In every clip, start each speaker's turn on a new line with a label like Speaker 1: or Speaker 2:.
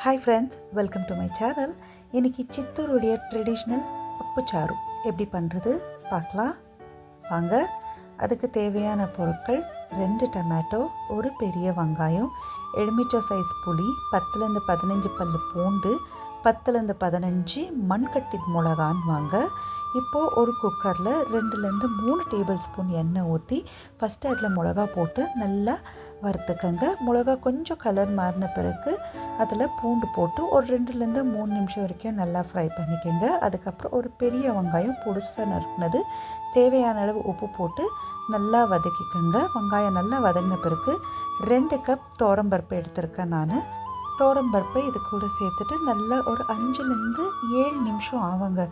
Speaker 1: Hi friends, welcome to my channel. இன்றைக்கி சித்தூருடைய traditional பப்புச்சாறு எப்படி பண்ணுறது பார்க்கலாம் வாங்க. அதுக்கு தேவையான பொருட்கள் 2 டொமேட்டோ, ஒரு பெரிய வெங்காயம், எலுமிச்சை சைஸ் புளி, 10லேருந்து 15 பல் பூண்டு, 10லேருந்து 15 மண்கட்டி மிளகான்னு வாங்க. இப்போது ஒரு குக்கரில் 2லேருந்து 3 டேபிள் ஸ்பூன் எண்ணெய் ஊற்றி ஃபஸ்ட்டு அதில் மிளகா போட்டு நல்லா வறுத்துக்கங்க. மிளகா கொஞ்சம் கலர் மாறின பிறகு அதில் பூண்டு போட்டு ஒரு 2லேருந்து 3 நிமிஷம் வரைக்கும் நல்லா ஃப்ரை பண்ணிக்கோங்க. அதுக்கப்புறம் ஒரு பெரிய வெங்காயம் பொடிசாக நறுக்குனது, தேவையான அளவு உப்பு போட்டு நல்லா வதக்கிக்கோங்க. வெங்காயம் நல்லா வதங்கின பிறகு 2 கப் துவரம்பருப்பு எடுத்திருக்கேன் நான். துவரம்பருப்பை இது கூட சேர்த்துட்டு நல்லா ஒரு 5லேருந்து 7 நிமிஷம் ஆகுங்க.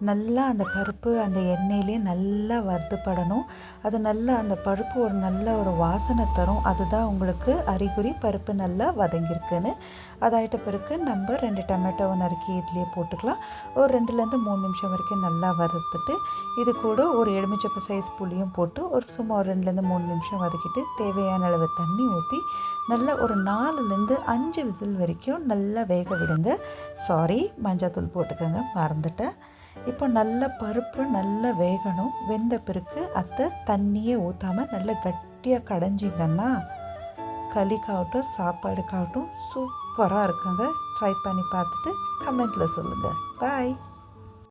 Speaker 1: நல்லா அந்த பருப்பு அந்த எண்ணெயிலே நல்லா வறுத்துப்படணும். அது நல்லா அந்த பருப்பு ஒரு நல்ல ஒரு வாசனை தரும். அதுதான் உங்களுக்கு அறிகுறி பருப்பு நல்லா வதங்கியிருக்குன்னு. அதாயிட்ட பிறகு நம்ம 2 டொமேட்டோவை நறுக்கி இதுலேயே போட்டுக்கலாம். ஒரு 2லேருந்து 3 நிமிஷம் வரைக்கும் நல்லா வறுத்துட்டு இது கூட ஒரு எலுமிச்சை சைஸ் புளியும் போட்டு சும்மா ஒரு 2லேருந்து 3 நிமிஷம் வதக்கிட்டு தேவையான அளவு தண்ணி ஊற்றி நல்லா ஒரு 4லேருந்து 5 விசில் வரைக்கும் நல்லா வேக விடுங்க. மஞ்சத்தூள் போட்டுக்கோங்க, மறந்துட்டேன். இப்போ நல்ல பருப்பு நல்லா வேகணும். வெந்த பிறகு அதை தண்ணியே ஊற்றாமல் நல்லா கட்டியாக கடைஞ்சிங்கன்னா களிக்காகட்டும் சாப்பாடுக்காகட்டும் சூப்பராக இருக்குங்க. ட்ரை பண்ணி பார்த்துட்டு கமெண்ட்டில் சொல்லுங்கள். பாய்.